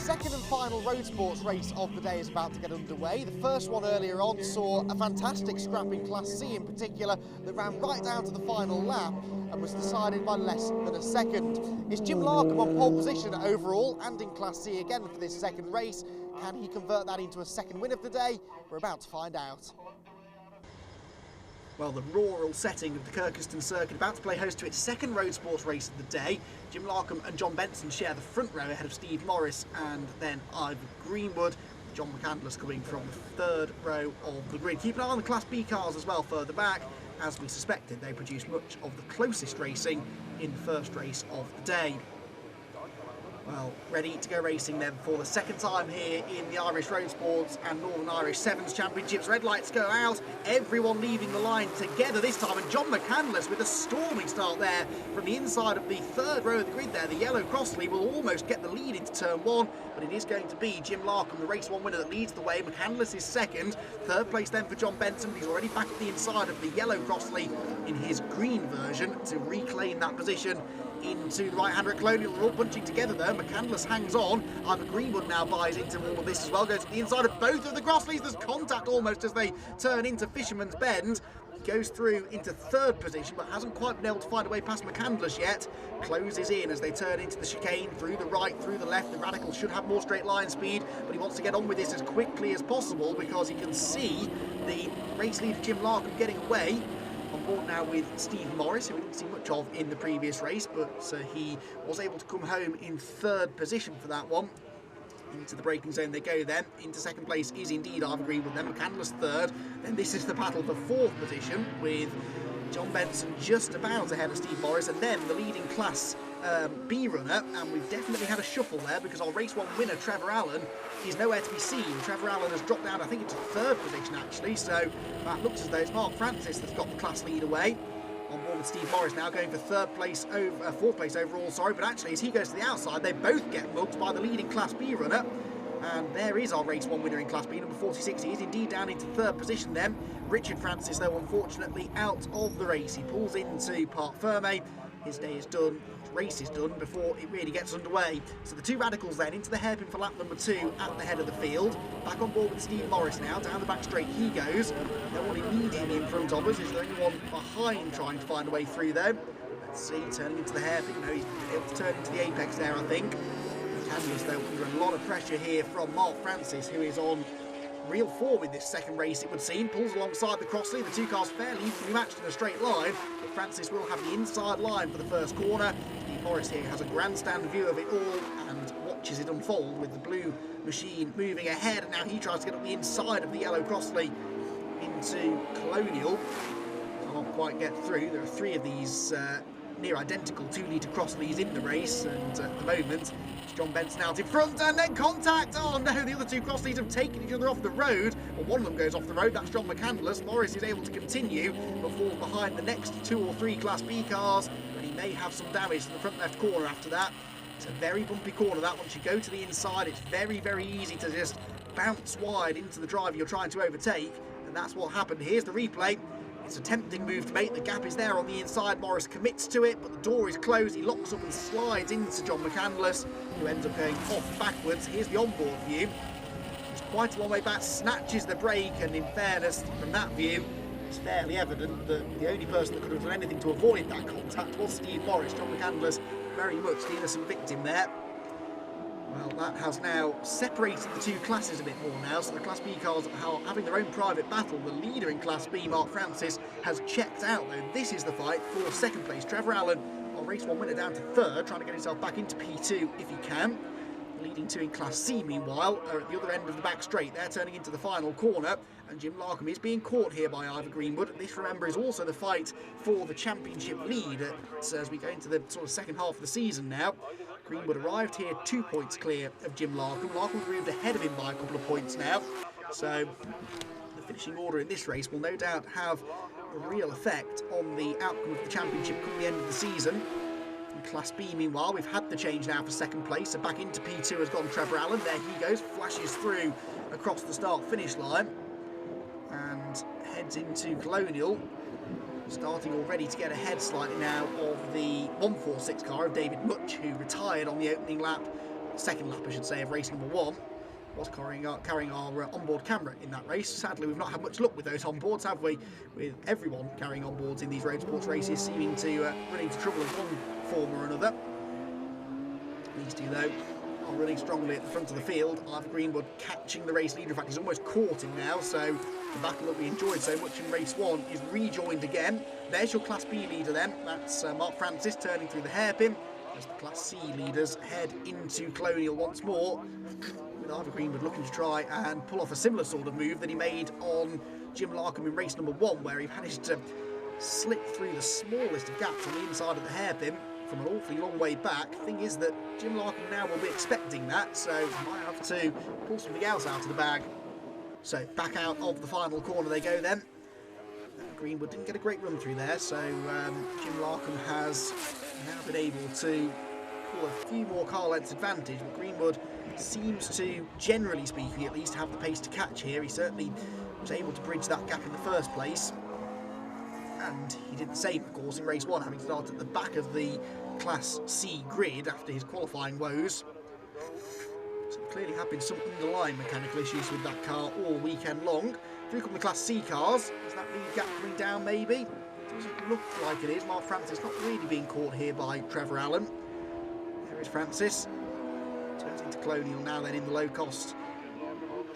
second and final Roadsports race of the day is about to get underway. The first one earlier on saw a fantastic scrap in Class C in particular that ran right down to the final lap and was decided by less than a second. It's Jim Larkham on pole position overall and in Class C again for this second race. Can he convert that into a second win of the day? We're about to find out. Well, the rural setting of the Kirkistown circuit about to play host to its second Roadsports race of the day. Jim Larkham and John Benson share the front row ahead of Steve Morris and then Ivor Greenwood. John McCandless coming from the third row of the grid. Keep an eye on the Class B cars as well further back. As we suspected, they produced much of the closest racing in the first race of the day. Well, ready to go racing then for the second time here in the Irish Roadsports and Northern Irish Se7ens Championships. Red lights go out, everyone leaving the line together this time, and John McCandless with a storming start there from the inside of the third row of the grid there. The yellow Crossley will almost get the lead into turn one, but it is going to be Jim Larkham, the race one winner, that leads the way. McCandless is second, third place then for John Benson. He's already back at the inside of the yellow Crossley in his green version to reclaim that position into the right-hander at Colonial. They're all punching together though. McCandless hangs on. Ivor Greenwood now buys into all of this as well. Goes to the inside of both of the Crossleys. There's contact almost as they turn into Fisherman's Bend. Goes through into third position but hasn't quite been able to find a way past McCandless yet. Closes in as they turn into the chicane through the right, through the left. The Radicals should have more straight line speed, but he wants to get on with this as quickly as possible because he can see the race leader Jim Larkham getting away. On board now with Steve Morris, who we didn't see much of in the previous race, but he was able to come home in third position for that one. Into the braking zone they go then. Into second place is indeed Ivor Greenwood, then McCandless third. Then this is the battle for fourth position with John Benson just about ahead of Steve Morris, and then the leading Class B runner, and we've definitely had a shuffle there because our race one winner Trevor Allen is nowhere to be seen. Trevor Allen has dropped down, I think, into third position actually, so that looks as though it's Mark Francis that's got the class lead away. On board with Steve Morris now going for fourth place overall, but actually as he goes to the outside they both get mugged by the leading Class B runner. And there is our race one winner in Class B, number 46. He is indeed down into third position then. Richard Francis, though, unfortunately out of the race. He pulls into Parc Ferme. His day is done, his race is done before it really gets underway. So the two Radicals then into the hairpin for lap number 2 at the head of the field. Back on board with Steve Morris now, down the back straight he goes. No one immediately in front of us, is there anyone behind trying to find a way through though? Let's see, turning into the hairpin. No, he's able to turn into the apex there, I think. Canvas though under a lot of pressure here from Mark Francis, who is on real form in this second race it would seem. Pulls alongside the Crossley, the two cars fairly evenly matched in a straight line, but Francis will have the inside line for the first corner. Steve Morris here has a grandstand view of it all and watches it unfold with the blue machine moving ahead, and now he tries to get up the inside of the yellow Crossley into Colonial. Can't quite get through. There are three of these near identical 2-litre Crossleys in the race, and at the moment it's John Benson out in front and then contact. Oh no, the other two Crossleys have taken each other off the road. Well, one of them goes off the road, that's John McCandless. Morris is able to continue but falls behind the next 2 or 3 Class B cars, but he may have some damage to the front left corner after that. It's a very bumpy corner that. Once you go to the inside it's very easy to just bounce wide into the driver you're trying to overtake, and that's what happened. Here's the replay. It's a tempting move to make. The gap is there on the inside. Morris commits to it, but the door is closed. He locks up and slides into John McCandless, who ends up going off backwards. Here's the onboard view. It's quite a long way back, snatches the brake, and in fairness, from that view, it's fairly evident that the only person that could have done anything to avoid that contact was Steve Morris. John McCandless, very much the innocent victim there. Well, that has now separated the two classes a bit more now, so the Class B cars are having their own private battle. The leader in Class B, Mark Francis, has checked out, though. This is the fight for second place. Trevor Allen, our race one winner, down to third, trying to get himself back into P2 if he can. Leading two in Class C, meanwhile, are at the other end of the back straight. They're turning into the final corner, and Jim Larkham is being caught here by Ivor Greenwood. This, remember, is also the fight for the championship lead as we go into the sort of second half of the season now. Greenwood arrived here 2 points clear of Jim Larkham. Larkham's moved ahead of him by a couple of points now, so the finishing order in this race will no doubt have a real effect on the outcome of the championship come the end of the season. In Class B, meanwhile, we've had the change now for second place, so back into P2 has gone Trevor Allen. There he goes, flashes through across the start-finish line and heads into Colonial. Starting already to get ahead slightly now of the 146 car of David Much, who retired on the opening lap second lap, I should say, of race number 1. Was carrying our onboard camera in that race. Sadly, we've not had much luck with those onboards, have we? With everyone carrying onboards in these road sports races seeming to run into trouble in one form or another. These two, though, are running strongly at the front of the field. Ivor Greenwood catching the race leader. In fact, he's almost caught him now, so the battle that we enjoyed so much in race 1 is rejoined again. There's your Class B leader then. That's Mark Francis turning through the hairpin as the Class C leaders head into Colonial once more. Ivor Greenwood looking to try and pull off a similar sort of move that he made on Jim Larkham in race number 1, where he managed to slip through the smallest of gaps on the inside of the hairpin from an awfully long way back. Thing is that Jim Larkham now will be expecting that, so might have to pull something else out of the bag. So back out of the final corner they go then. Greenwood didn't get a great run through there, so Jim Larkham has now been able to pull a few more car lengths advantage, but Greenwood seems to, generally speaking at least, have the pace to catch here. He certainly was able to bridge that gap in the first place, and he did the same, of course, in race 1, having started at the back of the Class C grid after his qualifying woes. So clearly have been some underlying mechanical issues with that car all weekend long. Through come the Class C cars. Is that lead gap coming down maybe? Doesn't look like it is. Mark Francis not really being caught here by Trevor Allen. There is Francis. Turns into Colonial now then in the low cost.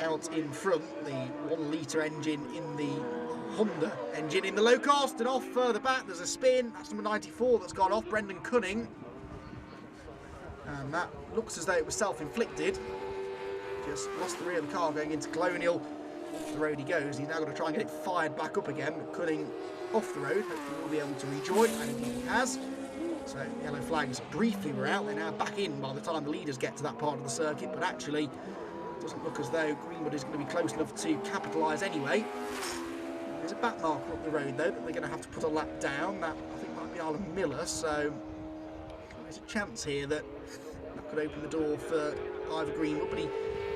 Out in front, the 1 litre engine in the Honda engine in the low cost, and off further back there's a spin. That's number 94 that's gone off, Brendan Cunning. And that looks as though it was self-inflicted. Just lost the rear of the car going into Colonial. Off the road he goes. He's now got to try and get it fired back up again. Cunning off the road. Hopefully he'll be able to rejoin, and indeed he has. So yellow flags briefly were out. They're now back in by the time the leaders get to that part of the circuit, but actually it doesn't look as though Greenwood is going to be close enough to capitalise anyway. There's a back marker up the road though that they're going to have to put a lap down. That I think might be Alan Miller, so there's a chance here that could open the door for Ivor Greenwood, but he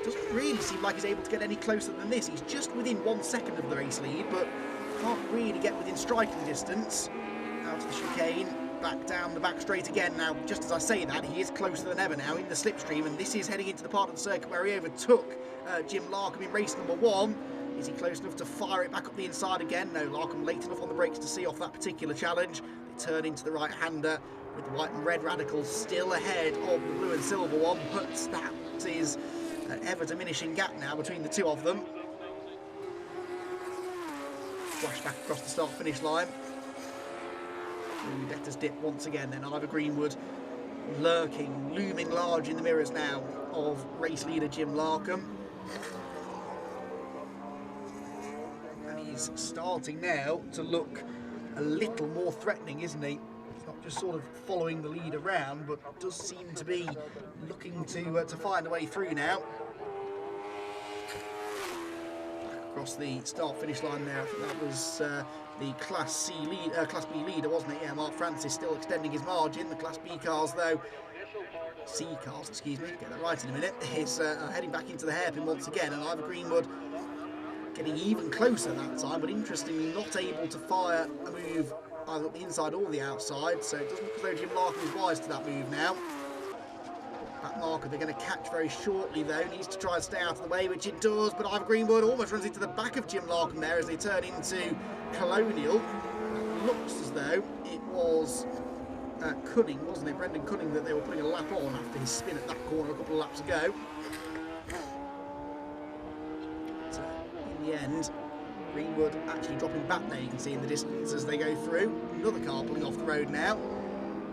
doesn't really seem like he's able to get any closer than this. He's just within 1 second of the race lead, but can't really get within striking distance. Out of the chicane, back down the back straight again. Now, just as I say that, he is closer than ever now in the slipstream, and this is heading into the part of the circuit where he overtook Jim Larkham in race number 1. Is he close enough to fire it back up the inside again? No, Larkham late enough on the brakes to see off that particular challenge. They turn into the right-hander with the white and red radicals still ahead of the blue and silver one, but that is an ever-diminishing gap now between the two of them. Flash back across the start-finish line. Debtor's dip once again then. Ivor Greenwood lurking, looming large in the mirrors now of race leader Jim Larkham. And he's starting now to look a little more threatening, isn't he? He's not just sort of following the lead around, but does seem to be looking to find a way through now. Back across the start-finish line there. I think that was the Class B leader, wasn't it? Yeah, Mark Francis still extending his margin. The Class B cars, though, C cars, excuse me, get that right in a minute, is heading back into the hairpin once again, and Ivor Greenwood getting even closer that time, but interestingly not able to fire a move either up the inside or the outside, so it doesn't look as though Jim Larkham is wise to that move now. That marker they're going to catch very shortly though, needs to try and stay out of the way, which it does, but Ivor Greenwood almost runs into the back of Jim Larkham there as they turn into Colonial. It looks as though it was Cunning, wasn't it? Brendan Cunning, that they were putting a lap on after his spin at that corner a couple of laps ago. So in the end, Greenwood actually dropping back there, you can see in the distance as they go through. Another car pulling off the road now.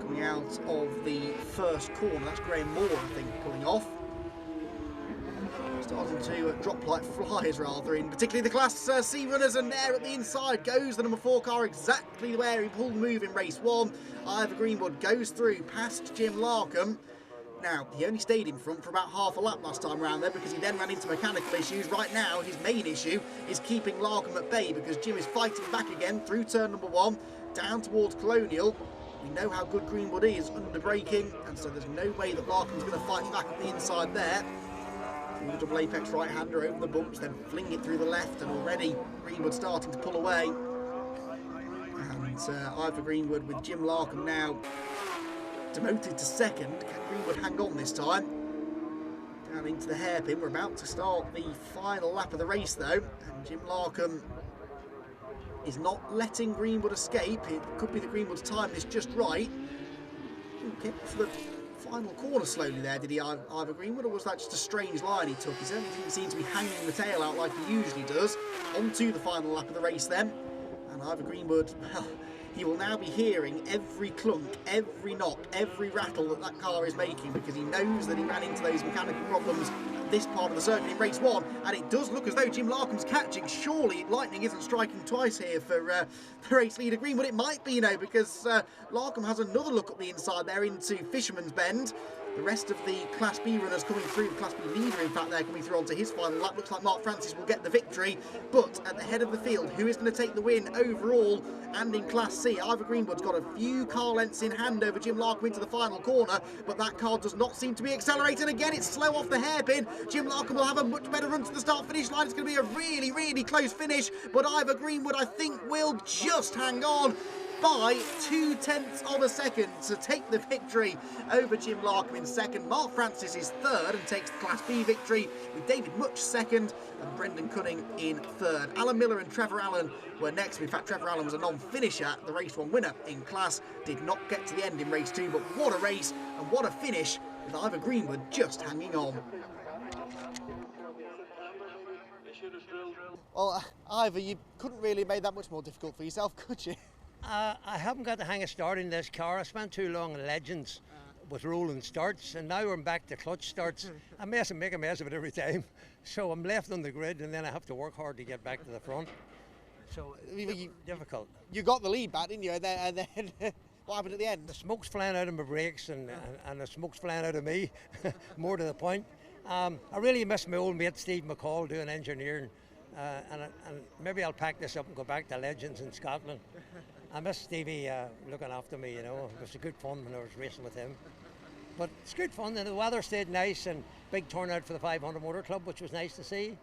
Coming out of the first corner, that's Graham Moore, I think, pulling off. Starting to drop like flies, rather, in particularly the Class C runners, and there at the inside goes the number 4 car, exactly where he pulled the move in race 1. Ivor Greenwood goes through past Jim Larkham. Now, he only stayed in front for about half a lap last time around there because he then ran into mechanical issues. Right now, his main issue is keeping Larkham at bay because Jim is fighting back again through turn number 1, down towards Colonial. We know how good Greenwood is under braking, and so there's no way that Larkham's going to fight back at the inside there. The double apex right-hander over the bumps, then fling it through the left, and already Greenwood starting to pull away. And Ivor Greenwood with Jim Larkham now demoted to second. Can Greenwood hang on this time? And into the hairpin. We're about to start the final lap of the race though, and Jim Larkham is not letting Greenwood escape. It could be that Greenwood's timing is just right. Okay, for the final corner slowly there, did he, Ivor Greenwood, or was that just a strange line he took? He certainly didn't seem to be hanging the tail out like he usually does. On to the final lap of the race then, and Ivor Greenwood, well, he will now be hearing every clunk, every knock, every rattle that car is making, because he knows that he ran into those mechanical problems at this part of the circuit in race 1, and it does look as though Jim Larkham's catching. Surely lightning isn't striking twice here for the race leader Greenwood. It might be, because Larkham has another look at the inside there into Fisherman's Bend. The rest of the Class B runners coming through, the Class B leader in fact, they're coming through onto his final lap. Looks like Mark Francis will get the victory, but at the head of the field, who is going to take the win overall and in Class C? Ivor Greenwood's got a few car lengths in hand over Jim Larkham into the final corner, but that car does not seem to be accelerating. Again, it's slow off the hairpin. Jim Larkham will have a much better run to the start-finish line. It's going to be a really, really close finish, but Ivor Greenwood, I think, will just hang on by 0.2 of a second to take the victory over Jim Larkham in second. Mark Francis is third and takes the Class B victory, with David Much second and Brendan Cunning in third. Alan Miller and Trevor Allen were next. In fact, Trevor Allen was a non-finisher. The race 1 winner in class did not get to the end in race 2, but what a race and what a finish, with Ivor Greenwood just hanging on. Well, Ivor, you couldn't really have made that much more difficult for yourself, could you? I haven't got the hang of starting this car. I spent too long in Legends with rolling starts, and now I'm back to clutch starts. I make a mess of it every time, so I'm left on the grid, and then I have to work hard to get back to the front. So difficult. You got the lead back, didn't you? And then what happened at the end? The smoke's flying out of my brakes, and the smoke's flying out of me. More to the point. I really miss my old mate Steve McCall doing engineering, and maybe I'll pack this up and go back to Legends in Scotland. I miss Stevie looking after me, It was a good fun when I was racing with him. But it's good fun, and the weather stayed nice, and big turnout for the 500 Motor Club, which was nice to see.